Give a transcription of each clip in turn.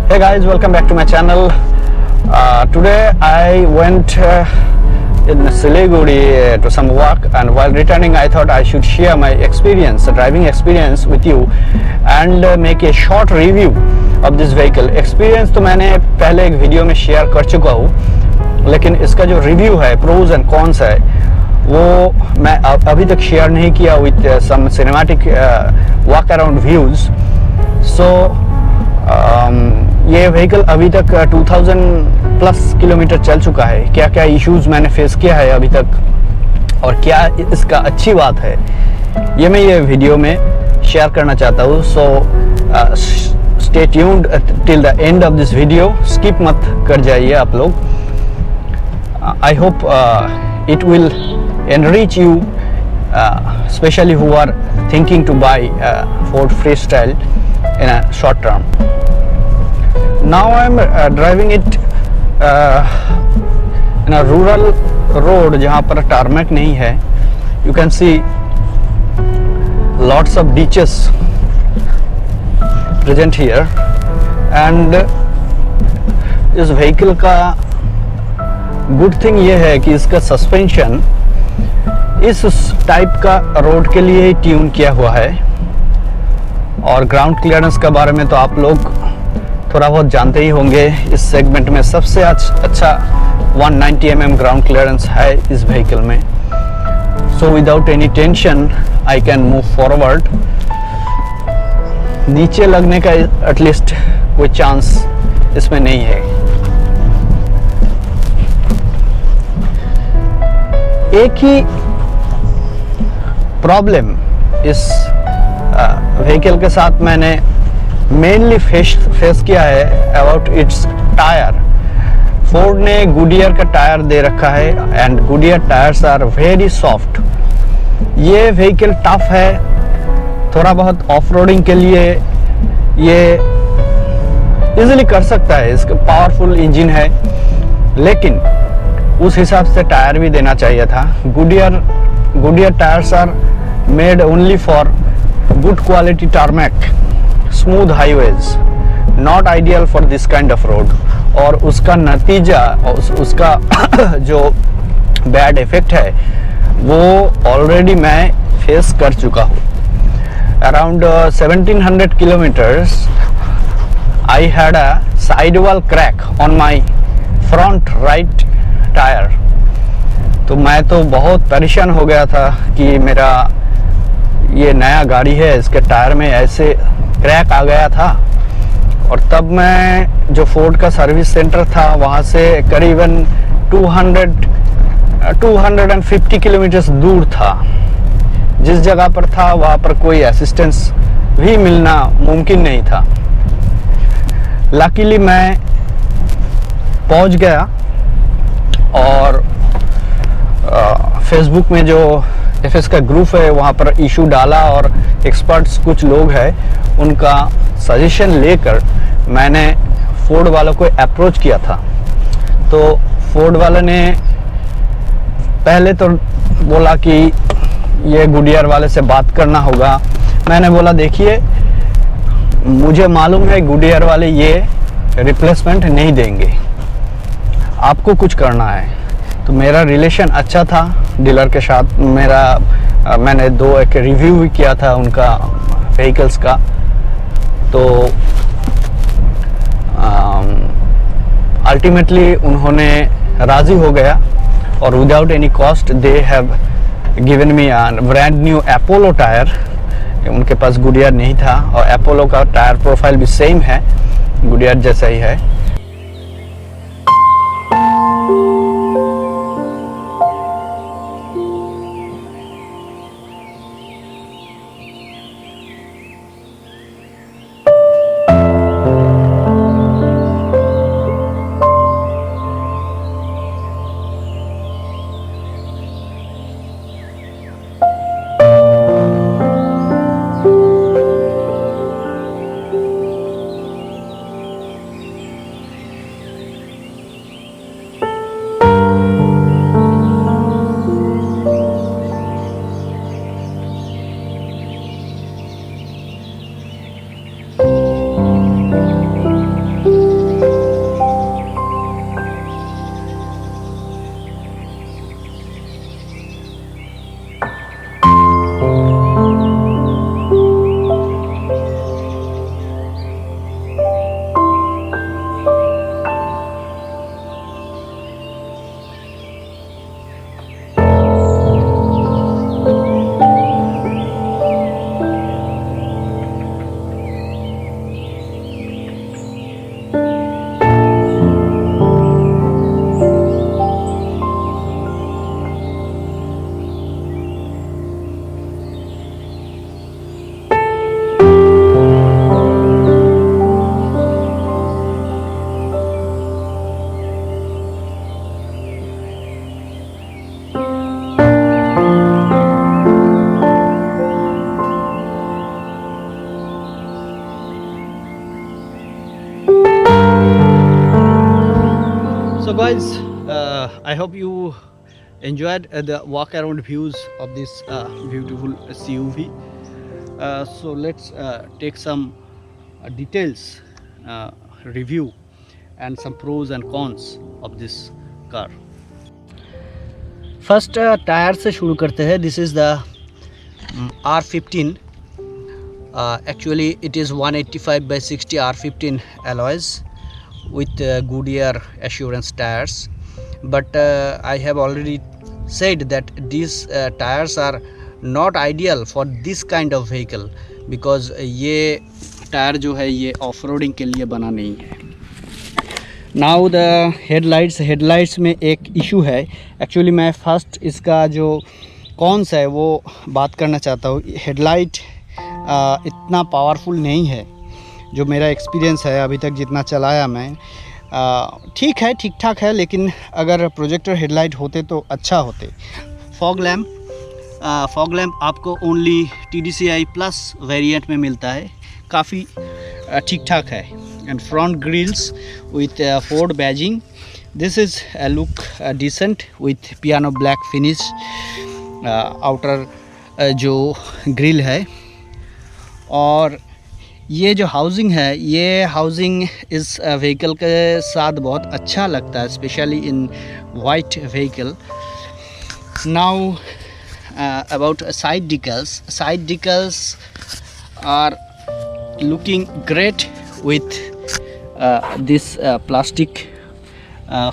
Hey guys, welcome back to my channel. Today I went in Siliguri to some work, and while returning I thought I should share my experience, driving experience with you and make a short review of this vehicle. Experience तो मैंने पहले एक video में share कर चुका हूँ, लेकिन इसका जो रिव्यू है, प्रोज एंड कॉन्स है, वो मैं अभी तक शेयर नहीं किया with some cinematic walk around views. So ये व्हीकल अभी तक 2000 प्लस किलोमीटर चल चुका है. क्या क्या इश्यूज मैंने फेस किया है अभी तक और क्या इसका अच्छी बात है, ये मैं ये वीडियो में शेयर करना चाहता हूँ. So stay tuned till the end of this video. Skip मत कर जाइए आप लोग. I hope it will enrich you, especially who are thinking to buy Ford Freestyle in a short term. Now I am driving it in a rural road जहाँ पर tarmac नहीं है. You can see lots of ditches present here, and इस vehicle का good thing ये है कि इसका suspension इस टाइप का रोड के लिए ट्यून किया हुआ है. और ग्राउंड क्लियरेंस के बारे में तो आप लोग थोड़ा बहुत जानते ही होंगे. इस सेगमेंट में सबसे अच्छा 190 mm ग्राउंड क्लियरेंस है इस व्हीकल में. So without any tension I can move forward. नीचे लगने का एटलीस्ट कोई चांस इसमें नहीं है. एक ही प्रॉब्लम इस व्हीकल के साथ मैंने मेनली फेस किया है अबाउट इट्स टायर. फोर्ड ने गुडियर का टायर दे रखा है and Goodyear tyres are very soft. ये व्हीकल टफ है. थोड़ा बहुत ऑफ रोडिंग के लिए ये इजीली कर सकता है. इसका पावरफुल इंजन है, लेकिन उस हिसाब से टायर भी देना चाहिए था. Goodyear tyres are made only for good quality tarmac, smooth highways, not ideal for this kind of road. और उसका नतीजा, उसका जो बैड इफेक्ट है वो ऑलरेडी मैं फेस कर चुका हूँ. Around 1700 kilometres I had a side wall crack on my front right tyre. तो मैं तो बहुत परेशान हो गया था कि मेरा ये नया गाड़ी है, इसके टायर में ऐसे क्रैक आ गया था. और तब मैं जो फोर्ड का सर्विस सेंटर था वहाँ से करीबन 250 किलोमीटर दूर था. जिस जगह पर था वहाँ पर कोई असिस्टेंस भी मिलना मुमकिन नहीं था. लकीली मैं पहुँच गया और फेसबुक में जो एफएस का ग्रुप है वहाँ पर इशू डाला और एक्सपर्ट्स कुछ लोग हैं, उनका सजेशन लेकर मैंने फोर्ड वालों को अप्रोच किया था. तो फोर्ड वाले ने पहले तो बोला कि ये गुडियर वाले से बात करना होगा. मैंने बोला देखिए, मुझे मालूम है गुडियर वाले ये रिप्लेसमेंट नहीं देंगे, आपको कुछ करना है. तो मेरा रिलेशन अच्छा था डीलर के साथ. मैंने एक रिव्यू भी किया था उनका व्हीकल्स का. तो अल्टीमेटली उन्होंने राज़ी हो गया और without any cost they have given me a brand new Apollo tyre. उनके पास गुडियर नहीं था और अपोलो का टायर प्रोफाइल भी सेम है, गुडियर जैसा ही है. guys, I hope you enjoyed the walk around views of this beautiful CUV. So let's take some details review and some pros and cons of this car. First tyre से शुरू करते हैं. This is the R15. Actually it is 185/60 R15 alloys with Goodyear Assurance tires, but I have already said that these tires are not ideal for this kind of vehicle because ये tyre जो है ये off roading के लिए बना नहीं है. Now the headlights में एक इशू है. एक्चुअली मैं फर्स्ट इसका जो कॉन्स है वो बात करना चाहता हूँ. हेडलाइट इतना पावरफुल नहीं है. जो मेरा एक्सपीरियंस है अभी तक जितना चलाया मैं, ठीक है, ठीक ठाक है, लेकिन अगर प्रोजेक्टर हेडलाइट होते तो अच्छा होते. फॉग लैम्प आपको ओनली TDCI प्लस वेरिएंट में मिलता है, काफ़ी ठीक ठाक है. And front grills with Ford badging. This is look decent with piano black finish. Outer जो ग्रिल है और ये जो हाउसिंग है, ये हाउसिंग इस व्हीकल के साथ बहुत अच्छा लगता है, specially in white vehicle. Now about side decals are looking great with this plastic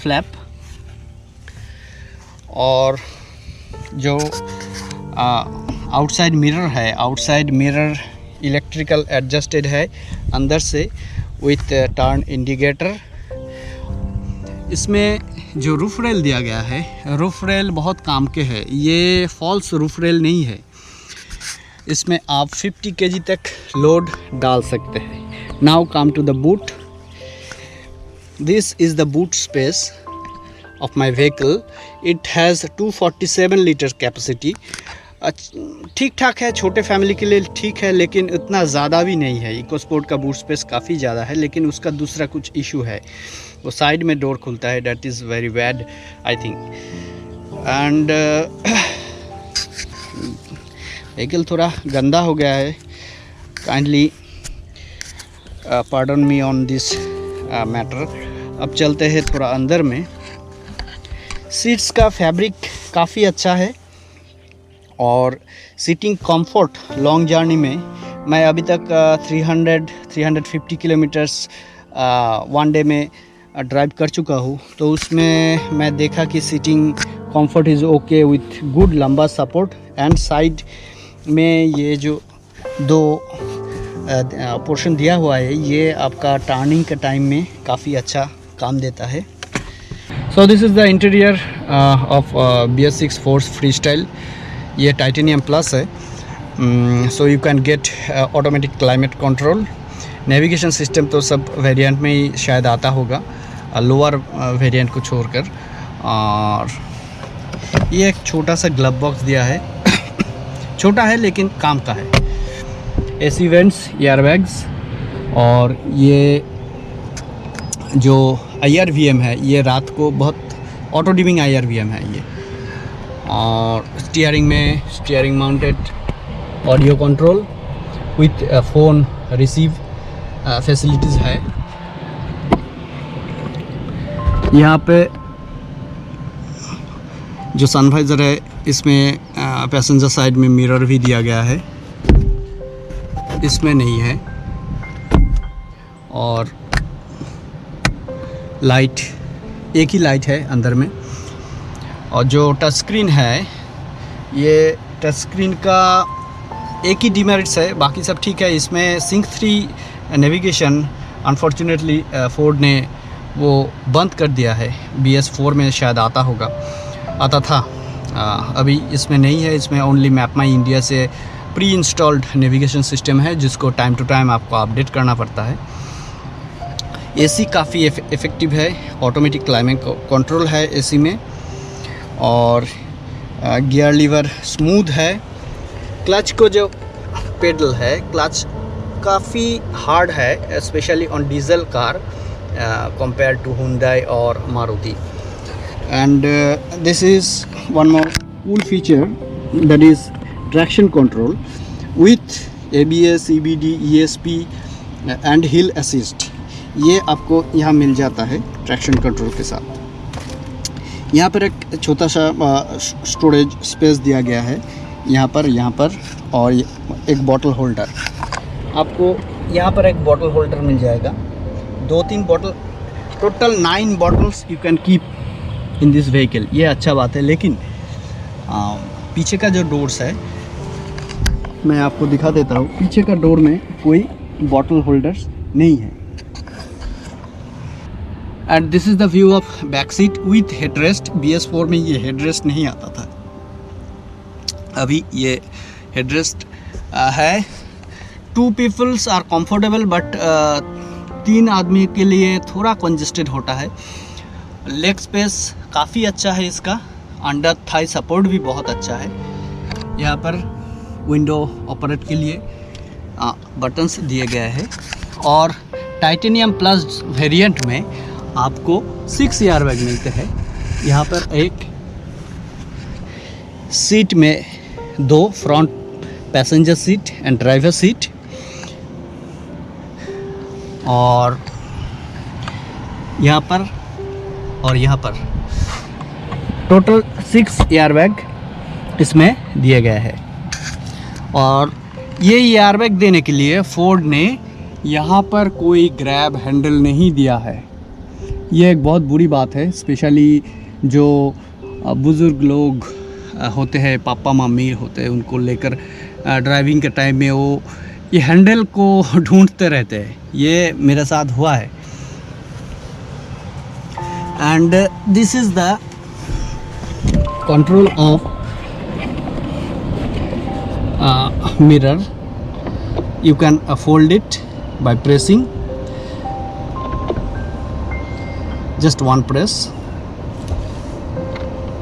flap. और जो आउटसाइड मिरर इलेक्ट्रिकल एडजस्टेड है अंदर से विथ टर्न इंडिकेटर. इसमें जो रूफ रेल दिया गया है, रूफ रेल बहुत काम के है. ये फॉल्स रूफ रेल नहीं है. इसमें आप 50 kg तक लोड डाल सकते हैं. Now come to the boot. This is the boot space of my vehicle. It has 247 litre capacity. ठीक ठाक है, छोटे फैमिली के लिए ठीक है, लेकिन उतना ज़्यादा भी नहीं है. इको स्पोर्ट का बूट स्पेस काफ़ी ज़्यादा है, लेकिन उसका दूसरा कुछ इशू है, वो साइड में डोर खुलता है. That is very bad I think. And vehicle थोड़ा गंदा हो गया है. Kindly pardon me on this matter. अब चलते हैं थोड़ा अंदर में. सीट्स का फैब्रिक काफ़ी अच्छा है और सीटिंग कंफर्ट लॉन्ग जर्नी में मैं अभी तक 350 किलोमीटर्स वन डे में ड्राइव कर चुका हूँ. तो उसमें मैं देखा कि seating comfort is okay with good lumbar support. And side में ये जो दो पोर्शन दिया हुआ है, ये आपका टर्निंग के टाइम में काफ़ी अच्छा काम देता है. So this is the interior of BS6 force free style. ये टाइटेनियम प्लस है. So you can get automatic climate control. Navigation system तो सब वेरिएंट में ही शायद आता होगा, लोअर वेरिएंट को छोड़कर. और ये एक छोटा सा ग्लव बॉक्स दिया है. छोटा है लेकिन काम का है. AC vents, airbags. और ये जो IRVM है, ये रात को बहुत ऑटो डिमिंग IRVM है ये. और steering mounted audio control with phone receive facilities है. यहाँ पे जो सनवाइज़र है, इसमें पैसेंजर साइड में मिरर भी दिया गया है, इसमें नहीं है. और लाइट, एक ही लाइट है अंदर में. और जो टच स्क्रीन है, ये टच स्क्रीन का एक ही डिमेरिट्स है, बाकी सब ठीक है. इसमें सिंक 3 नेविगेशन अनफॉर्चुनेटली फोर्ड ने वो बंद कर दिया है. BS4 में शायद आता था, अभी इसमें नहीं है. इसमें ओनली मैप माई इंडिया से प्री इंस्टॉल्ड नेविगेशन सिस्टम है, जिसको टाइम टू टाइम आपको अपडेट करना पड़ता है. AC काफ़ी इफ़ेक्टिव है. ऑटोमेटिक क्लाइमेट कंट्रोल है AC में. और गियर लीवर स्मूथ है. क्लच को जो पेडल है, क्लच काफ़ी हार्ड है, specially on diesel car. compared to Hyundai or Maruti. And this is one more cool feature, that is traction control with ABS, EBD, ESP and hill assist. ये आपको यहाँ मिल जाता है ट्रैक्शन कंट्रोल के साथ। यहाँ पर एक छोटा सा स्टोरेज स्पेस दिया गया है यहाँ पर और एक बॉटल होल्डर, आपको यहाँ पर एक बॉटल होल्डर मिल जाएगा, 2-3 bottle, total 9 bottles you can keep in this vehicle. ये अच्छा बात है। लेकिन पीछे का जो डोर्स है मैं आपको दिखा देता हूँ, पीछे का डोर में कोई बॉटल होल्डर्स नहीं है। And this is the view of back seat with headrest. BS4 में ये हेडरेस्ट नहीं आता था, अभी ये हेडरेस्ट है। 2 पीपल्स आर कंफर्टेबल, बट 3 आदमी के लिए थोड़ा कंजेस्टेड होता है। लेग स्पेस काफ़ी अच्छा है इसका, अंडर थाई सपोर्ट भी बहुत अच्छा है। यहाँ पर विंडो ऑपरेट के लिए बटन्स दिए गए हैं। और टाइटेनियम प्लस वेरिएंट में आपको 6 एयरबैग मिलते हैं। यहाँ पर एक सीट में 2 front passenger seat and driver seat, और यहाँ पर और यहाँ पर टोटल 6 एयरबैग इसमें दिए गए हैं। और ये एयरबैग देने के लिए फोर्ड ने यहाँ पर कोई ग्रैब हैंडल नहीं दिया है। ये एक बहुत बुरी बात है, स्पेशली जो बुज़ुर्ग लोग होते हैं, पापा मम्मी होते हैं, उनको लेकर ड्राइविंग के टाइम में वो ये हैंडल को ढूंढते रहते हैं। ये मेरे साथ हुआ है। And this is the control of mirror. You can fold it by pressing, just one press,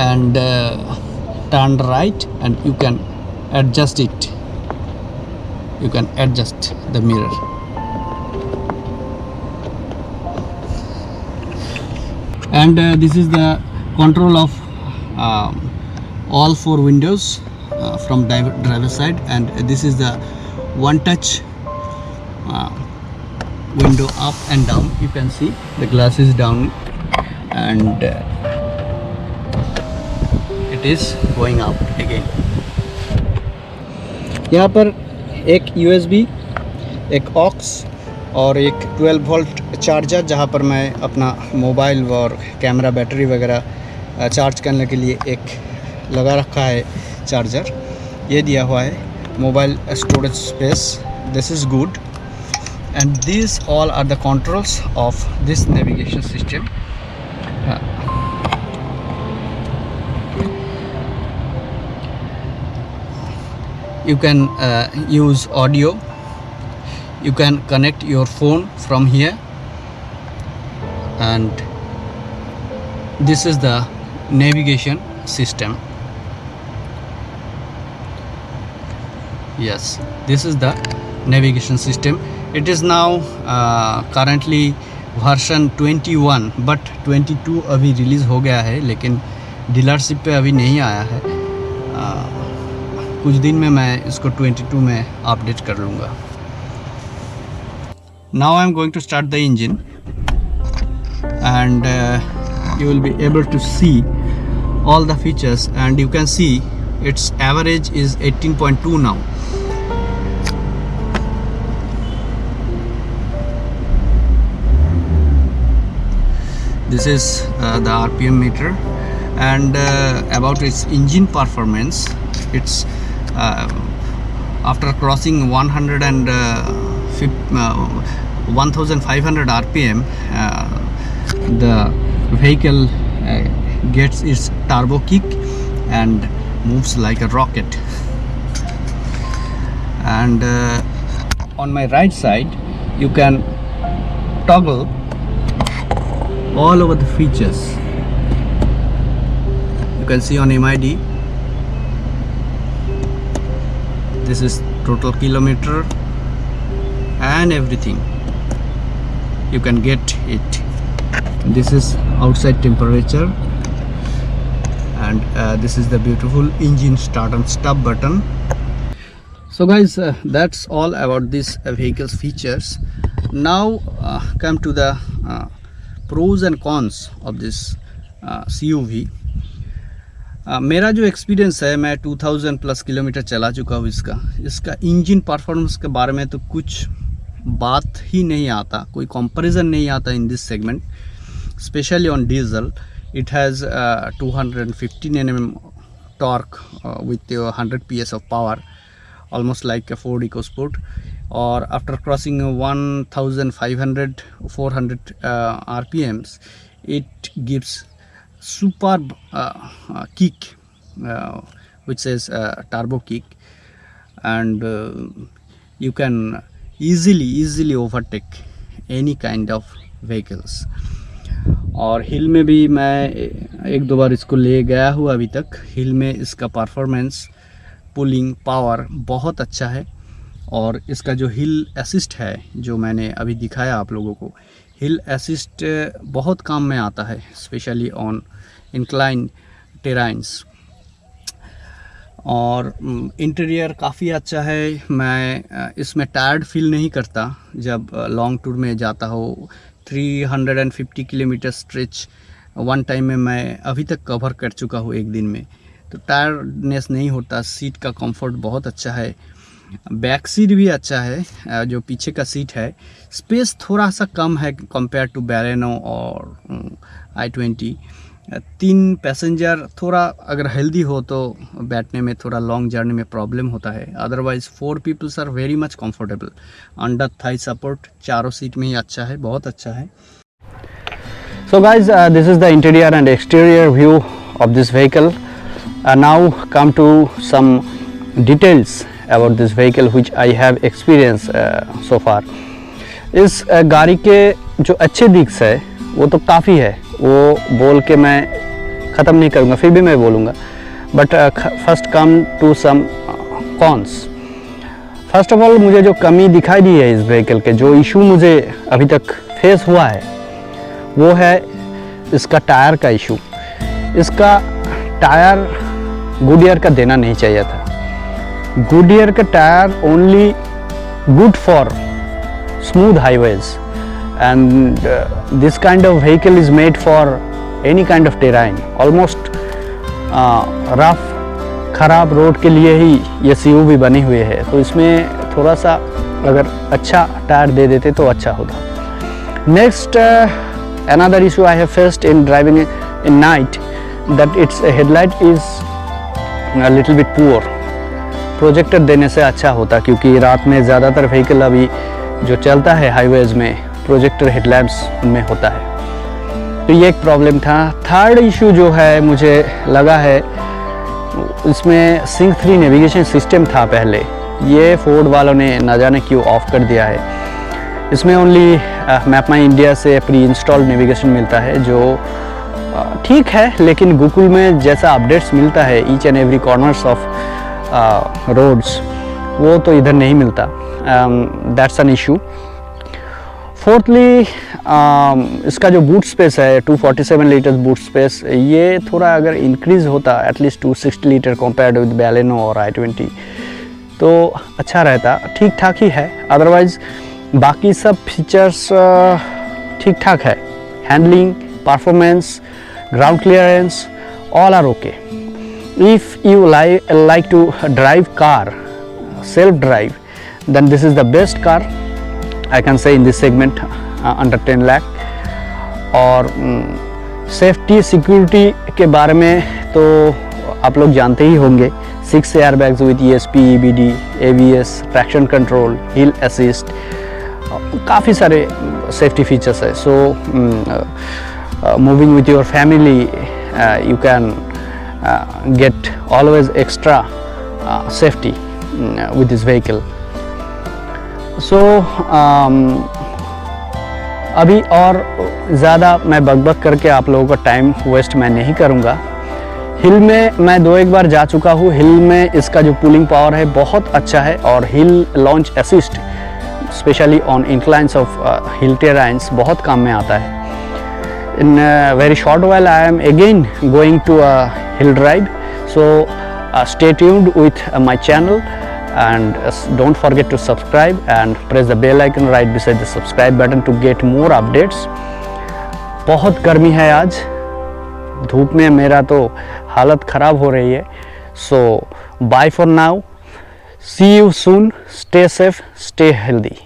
and turn right, and you can adjust it. You can adjust the mirror. And this is the control of all 4 windows from driver side, and this is the one touch window up and down. You can see the glass is down, and it is going up again. यहाँ पर एक USB, एक aux और एक 12 volt charger, जहाँ पर मैं अपना मोबाइल और कैमरा बैटरी वगैरह चार्ज करने के लिए एक लगा रखा है चार्जर, ये दिया हुआ है। Mobile storage space, this is good. And this all are the controls of this navigation system. You can use audio, you can connect your phone from here, and this is the navigation system. Yes, this is the navigation system. It is now currently version 21, but 22 अभी release हो गया है, लेकिन dealership पे अभी नहीं आया है। कुछ दिन में मैं इसको 22 में अपडेट कर लूँगा। Now I am going to start the engine, and you will be able to see all the features, and you can see its average is 18.2 now. This is the RPM meter, and about its engine performance, it's after crossing 1500 RPM, the vehicle gets its turbo kick and moves like a rocket. And on my right side, you can toggle all over the features. You can see on MID, this is total kilometer and everything. you can get it. This is outside temperature, and this is the beautiful engine start and stop button. So guys, that's all about this vehicle's features. Now come to the pros and cons of this CUV. मेरा जो experience है, मैं 2000 plus kilometre चला चुका हूँ। इसका engine performance के बारे में तो कुछ बात ही नहीं आता, कोई कंपैरिजन नहीं आता in this segment, specially on diesel. It has 215 Nm torque with 100 PS of power, almost like a Ford EcoSport. Or after crossing 1500-400 RPMs, it gives superb kick, which is turbo kick, and you can easily overtake any kind of vehicles. और हिल में भी मैं एक दो बार इसको ले गया हूँ अभी तक. हिल में इसका परफॉर्मेंस, पुलिंग पावर बहुत अच्छा है. और इसका जो हिल असिस्ट है, जो मैंने अभी दिखाया आप लोगों को, हिल असिस्ट बहुत काम में आता है, स्पेशली ऑन इंक्लाइन टेराइन्स. और इंटीरियर काफ़ी अच्छा है. मैं इसमें टायर्ड फील नहीं करता जब लॉन्ग टूर में जाता हो. 350 किलोमीटर स्ट्रेच वन टाइम में मैं अभी तक कवर कर चुका हूँ एक दिन में, तो टायर्डनेस नहीं होता. सीट का कंफर्ट बहुत अच्छा है. बैक सीट भी अच्छा है. जो पीछे का सीट है, स्पेस थोड़ा सा कम है कंपेयर टू बैलेनो और i20. 3 पैसेंजर थोड़ा अगर हेल्दी हो तो बैठने में, थोड़ा लॉन्ग जर्नी में प्रॉब्लम होता है. Otherwise 4 peoples are very much comfortable. Under thigh support चारों सीट में ही अच्छा है, बहुत अच्छा है. So guys, this is the interior and exterior view of this vehicle. Now come to some details about this vehicle which I have experienced so far. इस गाड़ी के जो अच्छे दिक्स है वो तो काफ़ी है, वो बोल के मैं ख़त्म नहीं करूँगा, फिर भी मैं बोलूँगा. But first come to some cons. First of all, मुझे जो कमी दिखाई दी है इस व्हीकल के, जो इशू मुझे अभी तक फेस हुआ है, वो है इसका टायर का इशू. इसका टायर गुडियर का देना नहीं चाहिए था. गुडियर का tyre only good for smooth highways, and this kind of vehicle is made for any kind of terrain. Almost rough ख़राब रोड के लिए ही ये CUV बनी हुई है. तो इसमें थोड़ा सा अगर अच्छा टायर दे देते तो अच्छा होता. Next, another issue I have faced in driving in night, that its headlight is a little bit poor. Projector देने से अच्छा होता, क्योंकि रात में ज़्यादातर व्हीकल अभी जो चलता है हाईवेज़ में, प्रोजेक्टर हेडलैम्प्स उनमें होता है. तो ये एक प्रॉब्लम था. थर्ड इशू जो है मुझे लगा है, इसमें Sync 3 नेविगेशन सिस्टम था पहले, ये फोर्ड वालों ने ना जाने क्यों ऑफ कर दिया है. इसमें ओनली मैप माई इंडिया से प्री इंस्टॉल नेविगेशन मिलता है, जो ठीक है, लेकिन गूगल में जैसा अपडेट्स मिलता है each and every corners of roads, वो तो इधर नहीं मिलता. That's an issue. फोर्थली, इसका जो बूट स्पेस है, 247 लीटर बूट स्पेस, ये थोड़ा अगर इंक्रीज़ होता at least 260 litre compared with Baleno और i20, तो अच्छा रहता. ठीक ठाक ही है. अदरवाइज़ बाकी सब फीचर्स ठीक ठाक है. Handling, performance, ground clearance, all are okay. If you like to drive car, self-drive, then this is the best car I can say in this segment, under 10 lakh. और सेफ्टी सिक्योरिटी के बारे में तो आप लोग जानते ही होंगे. 6 airbags with ESP, EBD, ABS, traction control, hill assist, काफ़ी सारे सेफ्टी फीचर्स है. So moving with your family, you can get always extra safety with this vehicle. So अभी और ज़्यादा मैं बकबक करके आप लोगों का टाइम वेस्ट मैं नहीं करूँगा. हिल में मैं 2-1 बार जा चुका हूँ. हिल में इसका जो पुलिंग पावर है बहुत अच्छा है, और hill launch assist specially on inclines of hill terrains बहुत काम में आता है. In a very short while I am again going to a hill ride, so stay tuned with my channel and don't forget to subscribe and press the bell icon right beside the subscribe button to get more updates. बहुत गर्मी है आज, धूप में मेरा तो हालत ख़राब हो रही है. So bye for now, see you soon, stay safe, stay healthy.